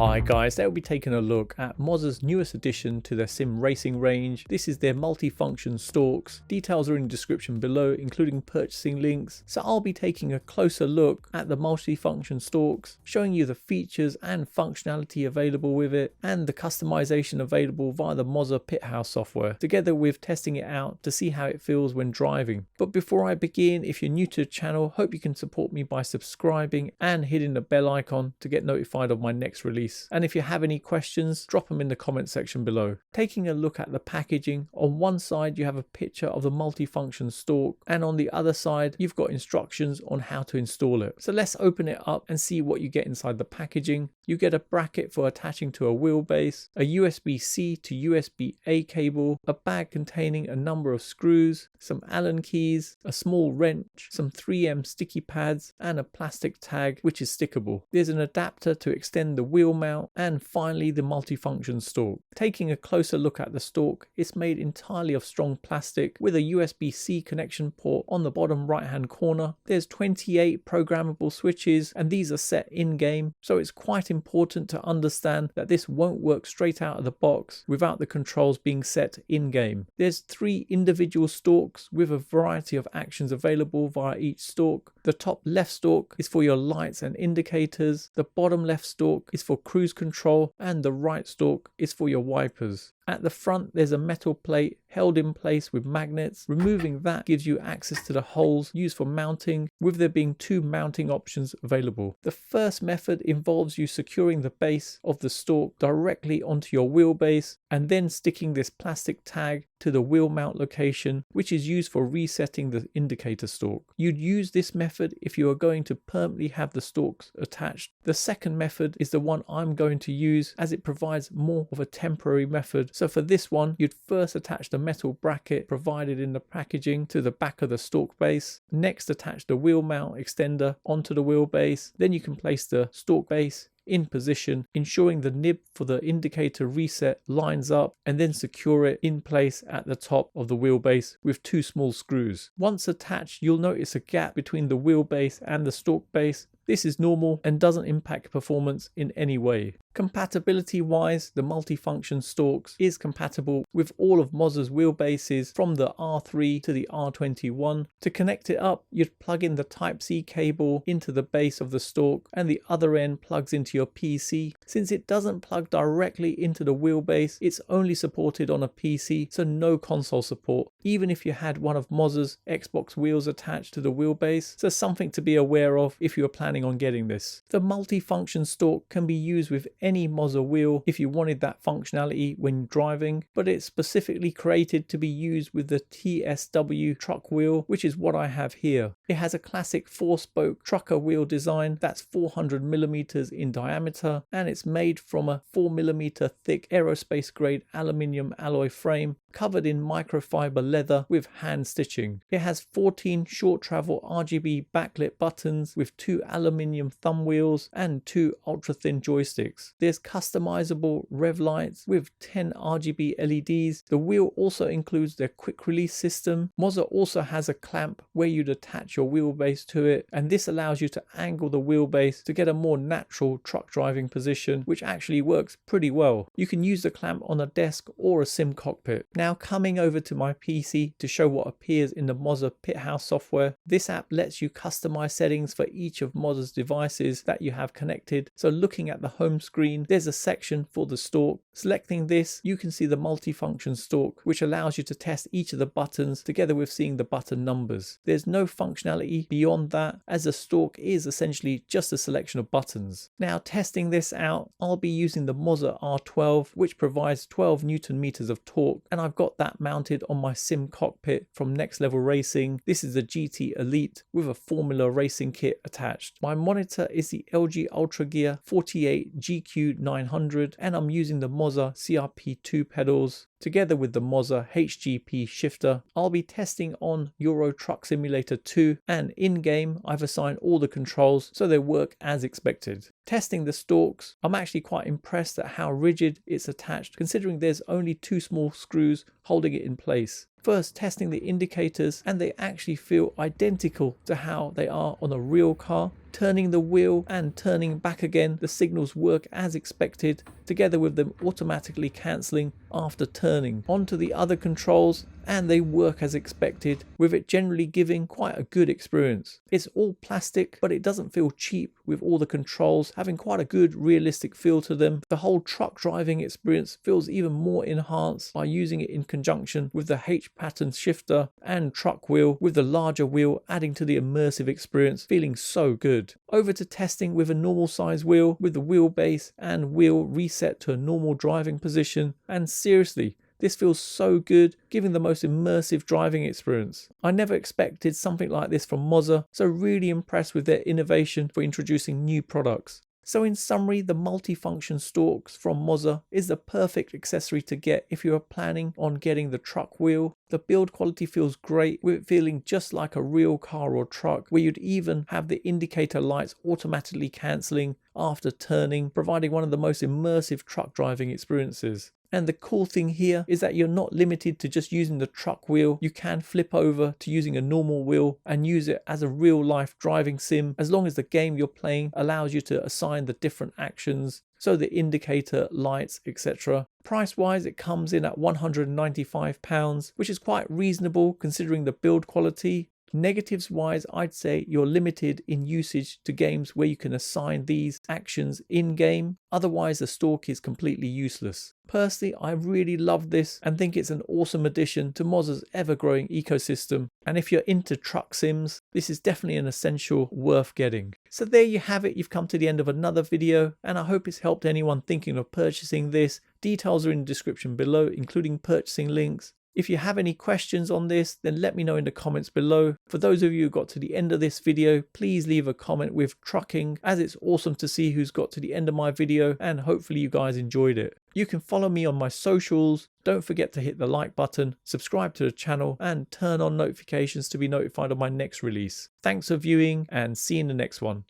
Hi guys, they'll be taking a look at Moza's newest addition to their sim racing range. This is their multi-function stalks. Details are in the description below, including purchasing links. So I'll be taking a closer look at the multi-function stalks, showing you the features and functionality available with it, and the customization available via the Moza Pithouse software, together with testing it out to see how it feels when driving. But before I begin, if you're new to the channel, hope you can support me by subscribing and hitting the bell icon to get notified of my next release. And if you have any questions, drop them in the comment section below. Taking a look at the packaging, on one side you have a picture of the multi-function stalk, and on the other side you've got instructions on how to install it. So let's open it up and see what you get inside the packaging. You get a bracket for attaching to a wheelbase, a USB-C to USB-A cable, a bag containing a number of screws, some Allen keys, a small wrench, some 3M sticky pads, and a plastic tag which is stickable. There's an adapter to extend the wheel mount, and finally the multi-function stalk. Taking a closer look at the stalk, it's made entirely of strong plastic with a USB-C connection port on the bottom right hand corner. There's 28 programmable switches, and these are set in game, so it's quite important to understand that this won't work straight out of the box without the controls being set in game. There's 3 individual stalks with a variety of actions available via each stalk. The top left stalk is for your lights and indicators, the bottom left stalk is for cruise control, and the right stalk is for your wipers. At the front there's a metal plate held in place with magnets. Removing that gives you access to the holes used for mounting, with there being 2 mounting options available. The first method involves you securing the base of the stalk directly onto your wheelbase and then sticking this plastic tag to the wheel mount location, which is used for resetting the indicator stalk. You'd use this method if you are going to permanently have the stalks attached. The second method is the one I'm going to use, as it provides more of a temporary method. So for this one, you'd first attach the metal bracket provided in the packaging to the back of the stalk base. Next, attach the wheel mount extender onto the wheelbase. Then you can place the stalk base in position, ensuring the nib for the indicator reset lines up, and then secure it in place at the top of the wheelbase with 2 small screws. Once attached, you'll notice a gap between the wheelbase and the stalk base. This is normal and doesn't impact performance in any way. Compatibility wise, the multi-function stalks is compatible with all of Moza's wheelbases from the R3 to the R21. To connect it up, you'd plug in the Type-C cable into the base of the stalk, and the other end plugs into your PC. Since it doesn't plug directly into the wheelbase, it's only supported on a PC, so no console support, even if you had one of Moza's Xbox wheels attached to the wheelbase. So something to be aware of if you are planning on getting this. The multi-function stalk can be used with any Moza wheel if you wanted that functionality when driving, but it's specifically created to be used with the TSW truck wheel, which is what I have here. It has a classic 4-spoke trucker wheel design that's 400mm in diameter, and it's made from a 4mm thick aerospace grade aluminium alloy frame covered in microfiber leather with hand stitching. It has 14 short travel RGB backlit buttons with 2 aluminium thumb wheels and 2 ultra thin joysticks. There's customizable rev lights with 10 RGB LEDs. The wheel also includes their quick release system. Moza also has a clamp where you'd attach your wheelbase to it, and this allows you to angle the wheelbase to get a more natural truck driving position, which actually works pretty well. You can use the clamp on a desk or a sim cockpit. Now coming over to my PC to show what appears in the Moza Pithouse software. This app lets you customize settings for each of Moza's devices that you have connected. So looking at the home screen, there's a section for the stalk. Selecting this, you can see the multi-function stalk, which allows you to test each of the buttons together with seeing the button numbers. There's no functionality beyond that, as the stalk is essentially just a selection of buttons. Now testing this out, I'll be using the Moza R12, which provides 12 Newton meters of torque, and I've got that mounted on my sim cockpit from Next Level Racing. This is the GT Elite with a Formula Racing kit attached. My monitor is the LG Ultra Gear 48 GQ900, and I'm using the Moza CRP2 pedals together with the Moza HGP shifter. I'll be testing on Euro Truck Simulator 2, and in-game I've assigned all the controls so they work as expected. Testing the stalks, I'm actually quite impressed at how rigid it's attached, considering there's only 2 small screws holding it in place. First, testing the indicators, and they actually feel identical to how they are on a real car. Turning the wheel and turning back again, the signals work as expected, together with them automatically cancelling after turning. Onto the other controls, and they work as expected, with it generally giving quite a good experience. It's all plastic, but it doesn't feel cheap, with all the controls having quite a good realistic feel to them. The whole truck driving experience feels even more enhanced by using it in conjunction with the H-pattern shifter and truck wheel, with the larger wheel adding to the immersive experience, feeling so good. Over to testing with a normal size wheel, with the wheelbase and wheel reset to a normal driving position, and seriously, this feels so good, giving the most immersive driving experience. I never expected something like this from Moza, so really impressed with their innovation for introducing new products. So in summary, the multifunction stalks from Moza is the perfect accessory to get if you are planning on getting the truck wheel. The build quality feels great, with it feeling just like a real car or truck, where you'd even have the indicator lights automatically cancelling after turning, providing one of the most immersive truck driving experiences. And the cool thing here is that you're not limited to just using the truck wheel. You can flip over to using a normal wheel and use it as a real life driving sim, as long as the game you're playing allows you to assign the different actions, so the indicator, lights, etc. Price wise, it comes in at £195, which is quite reasonable considering the build quality. Negatives wise, I'd say you're limited in usage to games where you can assign these actions in game. Otherwise, the stalk is completely useless. Personally, I really love this and think it's an awesome addition to Moza's ever-growing ecosystem. And if you're into truck sims, this is definitely an essential worth getting. So there you have it. You've come to the end of another video, and I hope it's helped anyone thinking of purchasing this. Details are in the description below, including purchasing links. If you have any questions on this, then let me know in the comments below. For those of you who got to the end of this video, please leave a comment with trucking, as it's awesome to see who's got to the end of my video, and hopefully you guys enjoyed it. You can follow me on my socials. Don't forget to hit the like button, subscribe to the channel, and turn on notifications to be notified of my next release. Thanks for viewing, and see you in the next one.